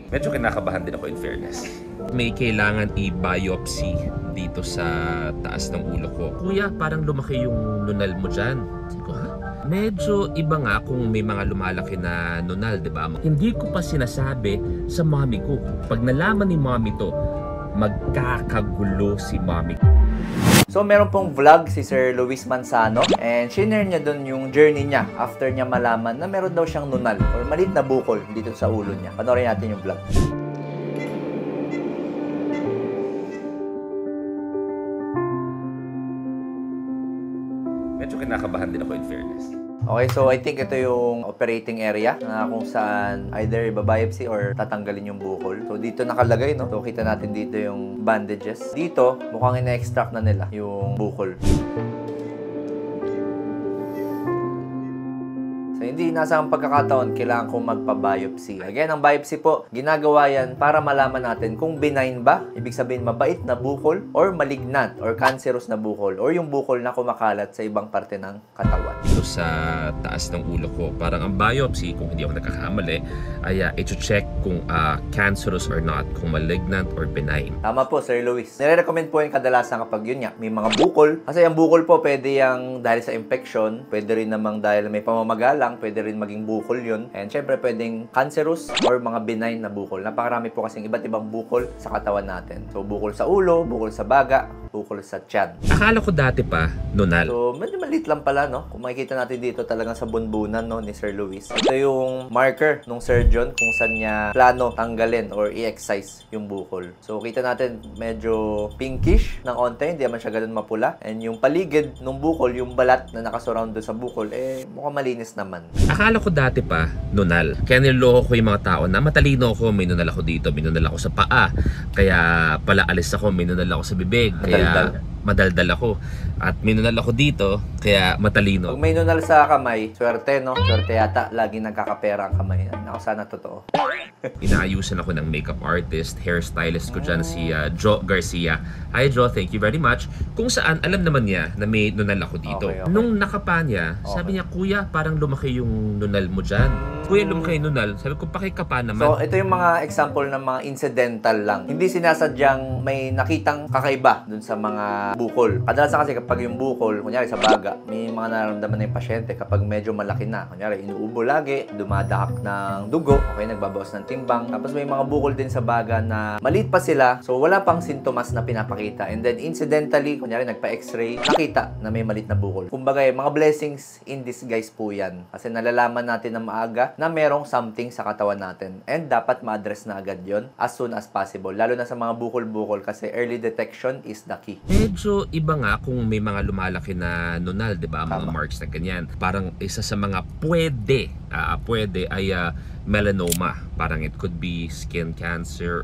Medyo kinakabahan din ako in fairness. May kailangan i-biopsy dito sa taas ng ulo ko. Kuya, parang lumaki yung nunal mo dyan. Sabi ko, ha? Medyo iba nga kung may mga lumalaki na nunal, di ba? Hindi ko pa sinasabi sa mommy ko. Pag nalaman ni mommy to, magkakagulo si mommy. So, meron pong vlog si Sir Luis Manzano and shinare niya doon yung journey niya after niya malaman na meron daw siyang nunal or maliit na bukol dito sa ulo niya. Panoorin natin yung vlog. Medyo kinakabahan din ako in fairness. Okay, so I think ito yung operating area na kung saan either ibabiopsy or tatanggalin yung bukol. So dito nakalagay, no? So kita natin dito yung bandages. Dito, mukhang ina-extract na nila yung bukol. So, hindi nasa ang pagkakataon, kailangan kong magpa-biopsy. Again, ang biopsy po, ginagawa yan para malaman natin kung benign ba, ibig sabihin mabait na bukol, or malignant, or cancerous na bukol, or yung bukol na kumakalat sa ibang parte ng katawan. Dito sa taas ng ulo ko, parang ang biopsy, kung hindi ako nagkakamali, ay i-check kung cancerous or not, kung malignant or benign. Tama po, Sir Luis. Nire-recommend po yung kadalasan kapag yun nga, may mga bukol. Kasi yung bukol po, pwede yung dahil sa infection, pwede rin namang dahil may pamamagalang, pwede rin maging bukol yun. And syempre, pwedeng cancerous or mga benign na bukol. Napakarami po kasing iba't ibang bukol sa katawan natin. So, bukol sa ulo, bukol sa baga, bukol sa tiyan. Akala ko dati pa, nunal. So, medyo maliit lang pala, no? Kung makikita natin dito talagang sa bunbunan, no, ni Sir Luis. Ito yung marker nung surgeon kung saan niya plano tanggalin or i-excise yung bukol. So, kita natin medyo pinkish ng onte, hindi naman siya ganun mapula. And yung paligid ng bukol, yung balat na nakasurround doon sa bukol, mukhang malinis naman. Akala ko dati pa, nunal. Kaya niloloko ko yung mga tao na matalino ako, may nunal ako dito, may nunal ako sa paa. Kaya pala alis ako, may nunal ako sa bibig. Kaya madaldal ako. At may nunal ako dito, kaya matalino. Pag may nunal sa kamay, swerte, no? Swerte yata, lagi nagkakapera ang kamay. Ako sana totoo. Inaayusan ako ng makeup artist, hairstylist ko dyan, si Jo Garcia. Hi Jo, thank you very much. Kung saan, alam naman niya na may nunal ako dito. Okay. Nung nakapa niya, sabi niya, Kuya, parang lumaki yung nunal mo dyan. Kuya, lumaki yung nunal. Sabi ko, pakikapa naman. So, ito yung mga example ng mga incidental lang. Hindi sinasadyang may nakitang kakaiba dun sa mga bukol. Kadalasan kasi kapag yung bukol, kunyari sa baga, may mga nararamdaman na yung pasyente kapag medyo malaki na. Kunyari, inuubo lagi, dumadahak ng dugo, okay, nagbabawas ng timbang. Tapos may mga bukol din sa baga na maliit pa sila, so wala pang sintomas na pinapakita. And then, incidentally, kunyari, nagpa-x-ray, nakita na may maliit na bukol. Kumbaga, mga blessings in disguise po yan. Kasi nalalaman natin na maaga na merong something sa katawan natin. And dapat ma-address na agad yon as soon as possible. Lalo na sa mga bukol-bukol kasi early detection is the key. Medyo iba nga kung may mga lumalaki na nunal, di ba? Mga marks na ganyan. Parang isa sa mga pwede ay melanoma. Parang it could be skin cancer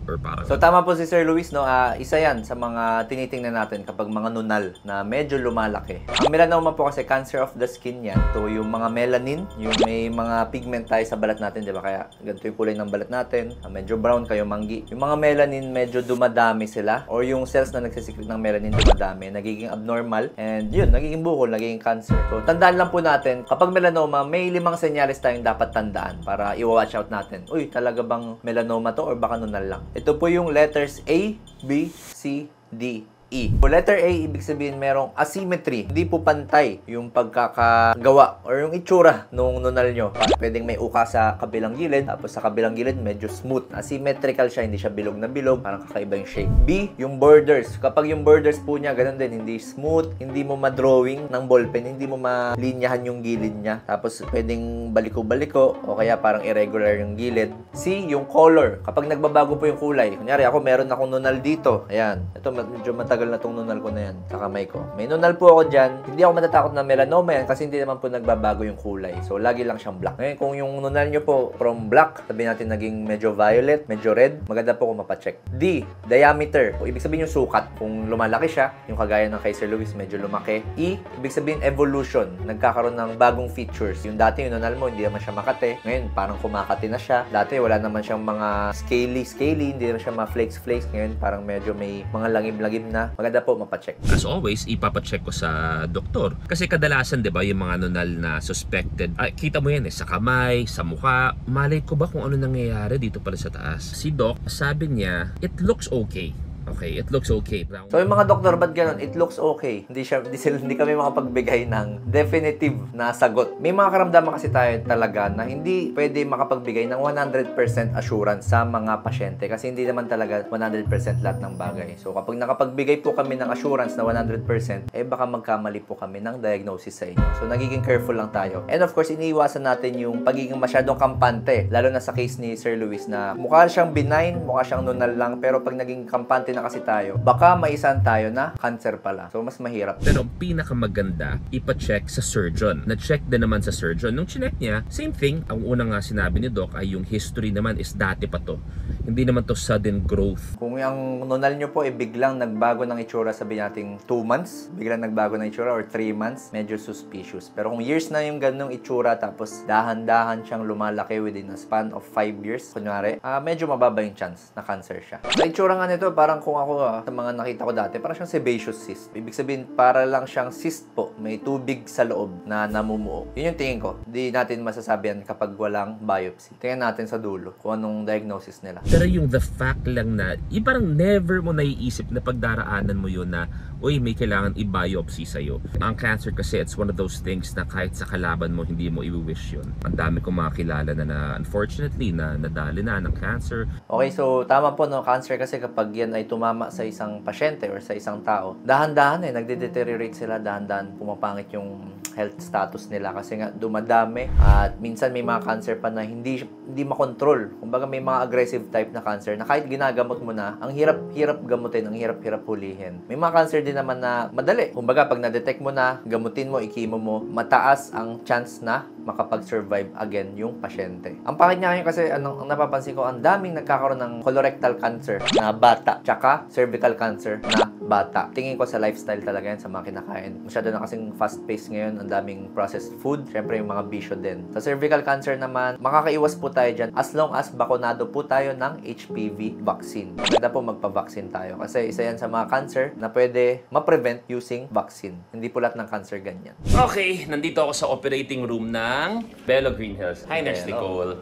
or parang... So tama po si Sir Luis, no? Isa yan sa mga tinitingnan natin kapag mga nunal na medyo lumalaki. Ang melanoma po kasi cancer of the skin yan. So yung mga melanin, yung may mga pigment tayo sa balat natin, di ba? Kaya ganito yung kulay ng balat natin. Medyo brown kayo, manggi. Yung mga melanin medyo dumadami sila or yung cells na nagsisikret ng melanin dumadami, nagiging abnormal and yun, nagiging bukol, nagiging cancer. So tandaan lang po natin, kapag melanoma, may 5 senyales tayong dapat tandaan para i-watch out natin. Uy, talaga bang melanoma to or baka nunal lang? Ito po yung letters A, B, C, D, E. So, letter A, ibig sabihin merong asymmetry. Hindi po pantay yung pagkakagawa or yung itsura nung nunal nyo. Pwedeng may uka sa kabilang gilid, tapos sa kabilang gilid medyo smooth. Asymmetrical siya, hindi siya bilog na bilog, parang kakaiba yung shape. B, yung borders. Kapag yung borders po niya, ganun din, hindi smooth, hindi mo ma-drawing ng ballpen, hindi mo malinyahan yung gilid niya. Tapos pwedeng baliko-baliko o kaya parang irregular yung gilid. C, yung color. Kapag nagbabago po yung kulay. Kunyari ako, meron akong nunal dito. Ayan. Ito, medyo matagal na tong nunal ko na yan sa kamay ko. May nunal po ako dyan. Hindi ako matatakot na melanoma yan kasi hindi naman po nagbabago yung kulay. So, lagi lang siyang black. Ngayon, kung yung nunal nyo po from black, sabihin natin naging medyo violet, medyo red, maganda po kung mapacheck. D, diameter. O, ibig sabihin yung sukat. Kung lumalaki siya, yung kagaya ng kay Sir Luis, medyo lumaki. E, ibig sabihin evolution. Nagkakaroon ng bagong features. Yung dati yung nunal mo, hindi naman siya makate. Ngayon, parang kumakati na siya. Dati, wala naman siyang mga scaly, hindi naman siya mga flakes. Ngayon, parang medyo may mga langib-langib na. niya, maganda po mapacheck. As always, ipapacheck ko sa doktor. Kasi kadalasan, di ba, yung mga nunal na suspected, kita mo yan sa kamay, sa mukha. Malay ko ba kung ano nangyayari dito pala sa taas? Si Doc, sabi niya, it looks okay. Okay, it looks okay. So yung mga doktor, ba't ganun? It looks okay. Hindi kami makapagbigay ng definitive na sagot. May mga karamdaman kasi tayo talaga na hindi pwede makapagbigay ng 100% assurance sa mga pasyente kasi hindi naman talaga 100% lahat ng bagay. So kapag nakapagbigay po kami ng assurance na 100%, baka magkamali po kami ng diagnosis sa inyo. So nagiging careful lang tayo. And of course, iniiwasan natin yung pagiging masyadong kampante. Lalo na sa case ni Sir Luis na mukha siyang benign, mukha siyang nunal lang, pero pag naging kampante na kasi tayo, baka maisan tayo na cancer pala. So, mas mahirap. Pero ang pinakamaganda, ipa-check sa surgeon. Na-check din naman sa surgeon. Nung chinek niya, same thing. Ang unang nga sinabi ni Doc ay yung history naman is dati pa to. Hindi naman to sudden growth. Kung yung nunal nyo po biglang nagbago ng itsura, sabi natin 2 months, biglang nagbago ng itsura or 3 months, medyo suspicious. Pero kung years na yung ganung itsura, tapos dahan-dahan siyang lumalaki within a span of 5 years, kunyari, medyo mababa yung chance na cancer siya. Sa itsura nga nito, parang kung ako sa mga nakita ko dati, parang siyang sebaceous cyst. Ibig sabihin, para lang siyang cyst po. May tubig sa loob na namumuo. Yun yung tingin ko. Hindi natin masasabihan kapag walang biopsy. Tingnan natin sa dulo kung anong diagnosis nila. Pero yung the fact lang na, parang never mo naiisip na pagdaraanan mo yun na, uy, may kailangan i-biopsy sa'yo. Ang cancer kasi, it's one of those things na kahit sa kalaban mo, hindi mo i-wish yun. Ang dami kong mga kilala na unfortunately, na nadali na ng cancer. Okay, so tama po, no, cancer kasi kapag yan ay tumama sa isang pasyente or sa isang tao, dahan-dahan nagde-deteriorate sila, dahan-dahan pumapangit yung health status nila kasi nga dumadami at minsan may mga cancer pa na hindi makontrol. Kumbaga may mga aggressive type na cancer na kahit ginagamot mo na, ang hirap-hirap gamutin, ang hirap-hirap hulihin. May mga cancer din naman na madali. Kumbaga pag na-detect mo na, gamutin mo, ikimo mo, mataas ang chance na makapag-survive again yung pasyente. Ang pangit niya ngayon kasi ang napapansin ko, ang daming nagkakaroon ng colorectal cancer na bata, tsaka cervical cancer na bata. Tingin ko sa lifestyle talaga yan, sa mga kinakain. Masyado na kasing fast-paced ngayon, ang daming processed food, syempre yung mga bisyo din. Sa cervical cancer naman, makakaiwas po tayo dyan as long as bakunado po tayo ng HPV vaccine. Maganda po magpa-vaccine tayo kasi isa yan sa mga cancer na pwede ma-prevent using vaccine. Hindi po lahat ng cancer ganyan. Okay, nandito ako sa operating room ng Bello Green Hills. Hi, Nurse Nicole.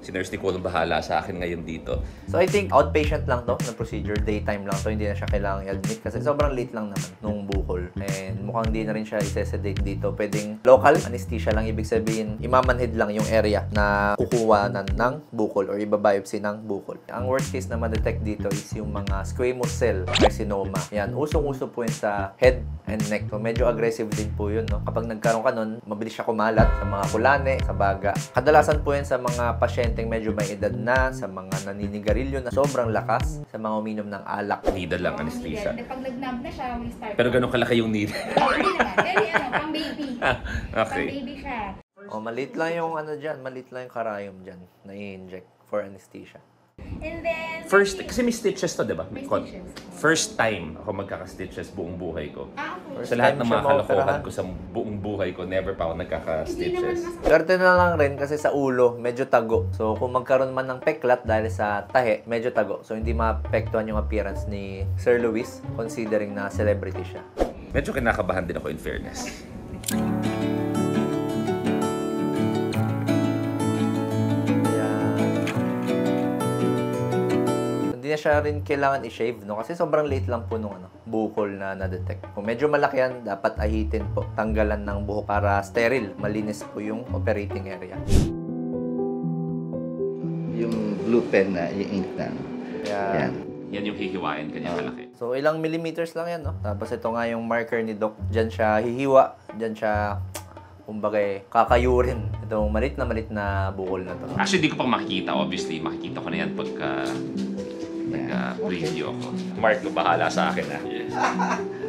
Si Nurse Nicole ang bahala sa akin ngayon dito. So I think outpatient lang to na procedure, daytime lang to, hindi na siya kailangang i-admit kasi sobrang late lang naman nung bukol. And mukhang hindi na rin siya i-sedate dito. Pwedeng local anesthesia lang, ibig sabihin imamanhid lang yung area na kukuha ng bukol or ibabiopsy ng bukol. Ang worst case na ma-detect dito is yung mga squamous cell carcinoma. Yan, usong-uso po yun sa head and neck. So medyo aggressive din po yun, no? Kapag nagkaroon ka nun, mabilis siya kumalat sa mga kulane, sa baga. Kadalasan po yan sa mga pasyenteng medyo may edad na, sa mga naninigarilyo na sobrang lakas, sa mga uminom ng alak. Needle lang anesthesia. Pag nag-numb na siya, we start. Pero ganun kalaki yung needle. Hindi naman. Very pang baby. Okay. Pang baby siya. Maliit lang yung maliit lang yung karayom dyan na i-inject for anesthesia. And then, Kasi may stitches to, di ba? May stitches. First time ako magkaka-stitches buong buhay ko. okay. Sa lahat ng time mga siya kalokohan maoperahan. ko sa buong buhay ko, never pa ako Hindi naman nagkaka-stitches. Swerte na lang rin kasi sa ulo, medyo tago. So, kung magkaroon man ng peklat dahil sa tahe, medyo tago. So, hindi maapektuhan yung appearance ni Sir Luis, considering na celebrity siya. Medyo kinakabahan din ako in fairness. Hindi na siya rin kailangan i-shave, no? Kasi sobrang late lang po nung bukol na na-detect. Kung medyo malaki yan, dapat ahitin po. Tanggalan ng buhok para sterile. Malinis po yung operating area. Yung blue pen na, yung ink na. Yan. Yan yung hihiwain, kanya malaki. So, ilang millimeters lang yan, no? Tapos ito nga yung marker ni Doc. Diyan siya hihiwa. Diyan siya, kumbaga, kakayurin. Itong malit na bukol na to. Actually, di ko pa makikita. Obviously, makikita ko na yan pagka nagka-preview ako. Mark, bahala sa akin, ha? Yes.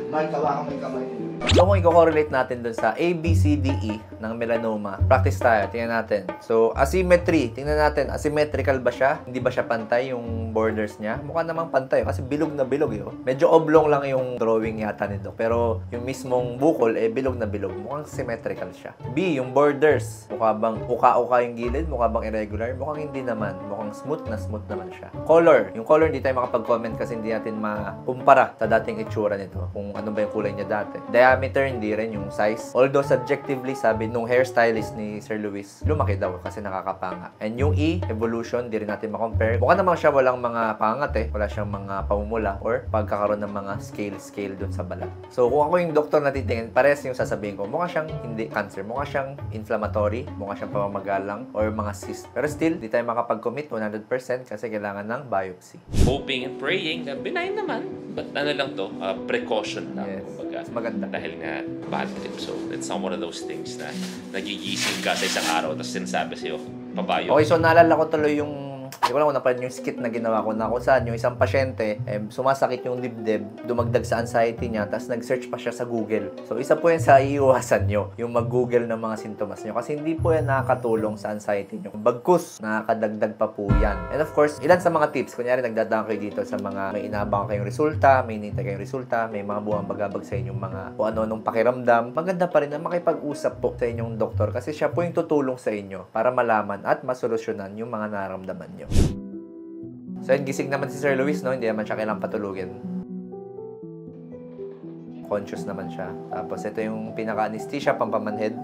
Mark, tawa ka may kamay. So kung i-correlate natin dun sa A, B, C, D, E ng melanoma, practice tayo, tingnan natin. So asymmetry, tingnan natin, asymmetrical ba siya? Hindi ba siya pantay yung borders niya? Mukha namang pantay kasi bilog na bilog yun. Medyo oblong lang yung drawing yata ni Doc. Pero yung mismong bukol, bilog na bilog. Mukhang symmetrical siya. B, yung borders. Mukha bang uka-uka yung gilid? Mukha bang irregular? Mukhang hindi naman. Mukhang smooth naman siya. Color. Yung color, hindi tayo makapag-comment kasi hindi natin makumpara sa dating itsura nito. Kung ano ba yung kulay niya dati. Diameter, hindi rin yung size. Although subjectively, sabi nung hairstylist ni Sir Luis, lumaki daw kasi nakakapanga. And yung E, evolution, di rin natin makompare. Mukha naman siya walang mga pangat Wala siyang mga pamumula or pagkakaroon ng mga scale dun sa balat. So, kung ako yung doktor na titingin, pares yung sasabihin ko, mukha siyang hindi cancer, mukha siyang inflammatory, mukha siyang pamamagalang or mga cyst. Pero still, di tayo makapag-commit 100% kasi kailangan ng biopsy. Hoping and praying na benign naman. But ano lang to, precaution lang. Yes. Kumbaga. Mas maganda. Dahil nga bad trip. So, it's not one of those things na nagigising ka sa isang araw tapos sinasabi sa'yo, pabayo. Okay, so naalala ko tuloy yung hindi ko lang kung napanood yung skit na ginawa ko na kung saan yung isang pasyente, sumasakit yung dibdib, dumagdag sa anxiety niya, tapos nag-search pa siya sa Google. So, isa po yan sa iiwasan nyo, yung mag-Google ng mga sintomas nyo. Kasi hindi po yan nakakatulong sa anxiety nyo. Bagkus, nakakadagdag pa po yan. And of course, ilan sa mga tips, kunyari nagdadaan kayo dito sa mga may inabang kayong resulta, may hinintay kayong resulta, may mga buwang bagabag sa inyong mga kung ano-anong pakiramdam, maganda pa rin na makipag-usap po sa inyong doktor kasi siya po yung tutulong sa inyo para malaman at masolusyonan yung mga nararamdaman nyo. So, yun, gising naman si Sir Luis, no? Hindi naman siya kailangang patulugin. Conscious naman siya. Tapos, ito yung pinaka-anesthesia, pampamanhead.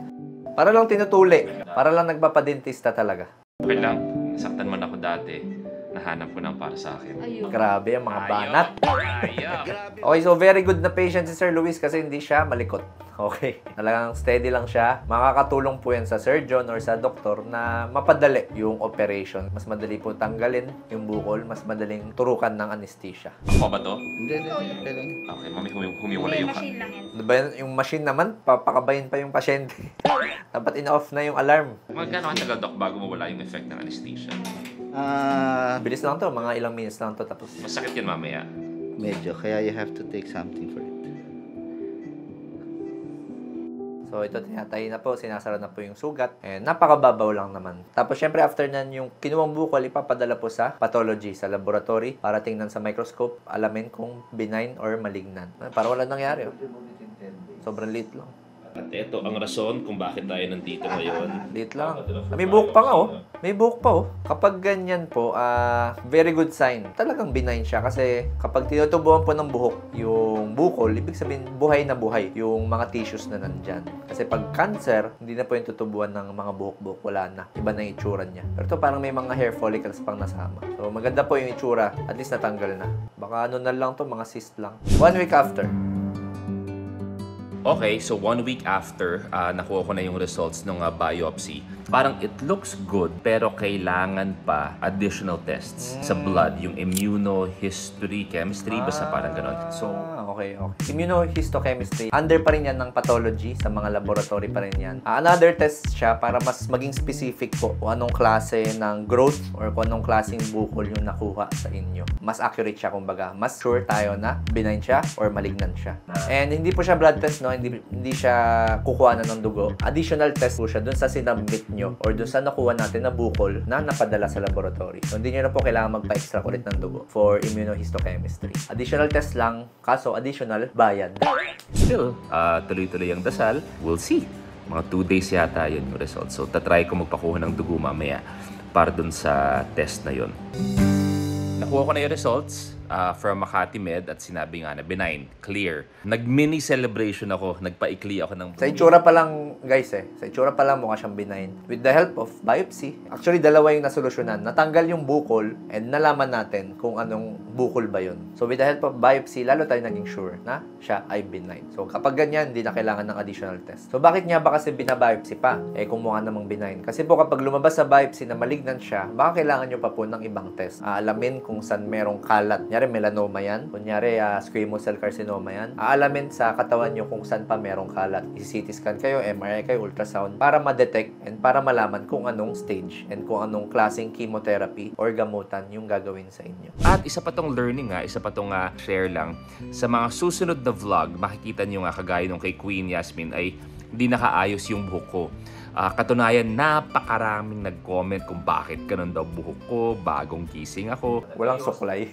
Para lang tinutuli. Para lang nagpapadentista talaga. Okay lang, nasaktan man ako dati. Nahanap ko ng para sa akin. Ayun. Grabe, ang mga banat. Ayop. Okay, so very good na patient si Sir Luis kasi hindi siya malikot. Okay. Talagang steady lang siya. Makakatulong po yan sa surgeon or sa doktor na mapadali yung operation. Mas madali po tanggalin yung bukol. Mas madaling turukan ng anesthesia. Ako ba to? Hindi. Okay lang. Okay, mami, humiwala May yung machine lang yan. Diba yung machine naman, papakabayin pa yung pasyente. Dapat in-off na yung alarm. Magkano ang tagal, Doc, bago mawala yung effect ng anesthesia? Bilis lang to, mga ilang minutes lang to tapos. Masakit yan mamaya. Medyo. Kaya you have to take something for it. So ito tinatay na po, sinasara na po yung sugat. And napakababaw lang naman. Tapos syempre after nan yung kinuwang bukol, ipapadala po sa pathology, sa laboratory para tingnan sa microscope, alamin kung benign or malignant. Para wala nangyari. Sobrang liit lang. At ito ang rason kung bakit tayo nandito ngayon. Liit lang. May buhok pa nga May buhok pa Kapag ganyan po, very good sign. Talagang benign siya kasi kapag tinutubuan po ng buhok yung bukol, ibig sabihin buhay na buhay yung mga tissues na nandyan. Kasi pag cancer, hindi na po yung tutubuan ng mga buhok-buhok. Wala na. Iba na yung itsura niya. Pero ito parang may mga hair follicles pang nasama. So maganda po yung itsura. At least natanggal na. Baka ano na lang to, mga cyst lang. 1 week after. Okay, so 1 week after, nakuha ko na yung results ng biopsy. Parang it looks good, pero kailangan pa additional tests sa blood. Yung immunohistory, chemistry, basta parang ganon. So, okay. Immunohistochemistry. Under pa rin yan ng pathology, sa mga laboratory pa rin yan. Another test siya para mas maging specific po kung anong klase ng growth or kung anong klaseng bukol yung nakuha sa inyo. Mas accurate siya, kumbaga. Mas sure tayo na benign siya or malignant siya. And hindi po siya blood test, no? Hindi siya kukuha na ng dugo. Additional test po siya dun sa sinabmit nyo or dun sa nakuha natin na bukol na napadala sa laboratory. So, hindi nyo na po kailangan magpa-extract ulit ng dugo for immunohistochemistry. Additional test lang, kaso additional, bayad. still, tuloy-tuloy ang dasal. We'll see. Mga 2 days yata yun yung results. So, tatry ko magpakuha ng dugo mamaya para dun sa test na yun. Nakuha ko na yung results from Makati Med at sinabi nga na benign, clear. Nag-mini celebration ako, nagpaikli ako ng... Sa itsura pa lang, guys sa itsura pa lang mukha siyang benign. With the help of biopsy, actually dalawa yung nasolusyonan. Natanggal yung bukol and nalaman natin kung anong bukol ba yun. So with the help of biopsy, lalo tayo naging sure na siya ay benign. So kapag ganyan, hindi na kailangan ng additional test. So bakit nga ba kasi binabiopsy pa? Kung mukha namang benign. Kasi po kapag lumabas sa biopsy na malignant siya, baka kailangan nyo pa po ng ibang test. Alamin kung saan merong kalat. Kunyari, melanoma yan. Kunyari, squamous cell carcinoma yan. Aalamin sa katawan nyo kung saan pa merong kalat. I-CT scan kayo, MRI kayo, ultrasound, para ma-detect and para malaman kung anong stage and kung anong klaseng chemotherapy or gamutan yung gagawin sa inyo. At isa pa tong learning isa pa tong share lang. Sa mga susunod na vlog, makikita nyo kagaya nung kay Queen Yasmin ay hindi nakaayos yung buhok ko. Katunayan, napakaraming nag-comment kung bakit ganun daw buhok ko, bagong gising ako. Walang suklay.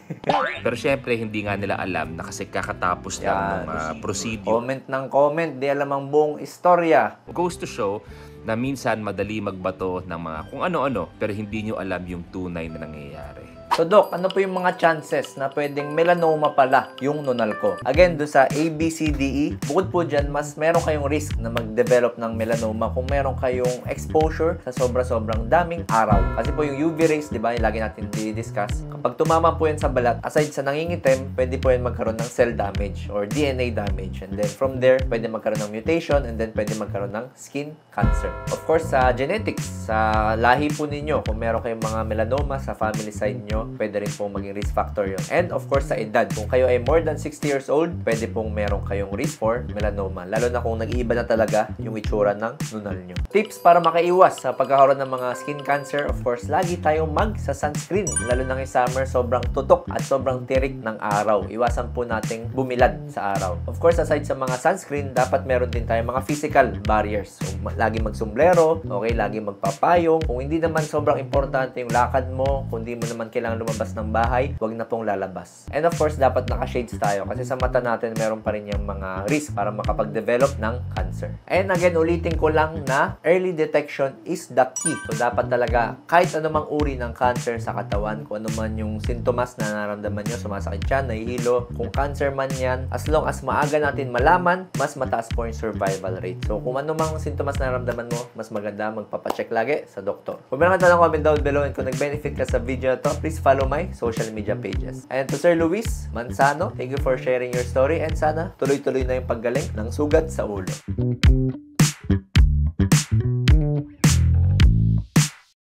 Pero syempre, hindi nga nila alam na kasi kakatapos lang ng procedure. Comment ng comment, di alam ang buong istorya. Goes to show na minsan madali magbato ng mga kung ano-ano pero hindi nyo alam yung tunay na nangyayari. So Doc, ano po yung mga chances na pwedeng melanoma pala yung nunal ko? Again, doon sa ABCDE, bukod po dyan, mas meron kayong risk na mag-develop ng melanoma kung meron kayong exposure sa sobra-sobrang daming araw. Kasi po yung UV rays, di ba, yung lagi natin di-discuss. Kapag tumama po yan sa balat, aside sa nangingitim, pwede po yan magkaroon ng cell damage or DNA damage. And then from there, pwede magkaroon ng mutation and then pwede magkaroon ng skin cancer. Of course, sa genetics, sa lahi po ninyo, kung meron kayong mga melanoma sa family side nyo, pwede rin pong maging risk factor yun. And of course, sa edad. Kung kayo ay more than 60 years old, pwede pong meron kayong risk for melanoma. Lalo na kung nag-iiba na talaga yung itsura ng nunal nyo. Tips para makaiwas sa pagkakaroon ng mga skin cancer, of course, lagi tayong mag-sunscreen. Lalo na ngayong summer, sobrang tutok at sobrang tirik ng araw. Iwasan po nating bumilad sa araw. Of course, aside sa mga sunscreen, dapat meron din tayong mga physical barriers. So, lagi magsombrero, okay, lagi magpapayong. Kung hindi naman sobrang importante yung lakad mo, kung hindi mo naman kailangan lumabas ng bahay, wag na pong lalabas. And of course, dapat naka-shades tayo kasi sa mata natin meron pa rin yung mga risk para makapag-develop ng cancer. And again, ulitin ko lang na early detection is the key. So, dapat talaga kahit anumang uri ng cancer sa katawan, kung ano man yung sintomas na nararamdaman nyo, sumasakit siya, nahihilo, kung cancer man yan, as long as maaga natin malaman, mas mataas po yung survival rate. So, kung anumang sintomas na nararamdaman mo, mas maganda magpapacheck lagi sa doktor. Kung meron ka tanong, comment down below, and kung nag-benefit ka sa video na to, please follow my social media pages. And to Sir Luis Manzano, thank you for sharing your story and sana tuloy-tuloy na yung paggaling ng sugat sa ulo.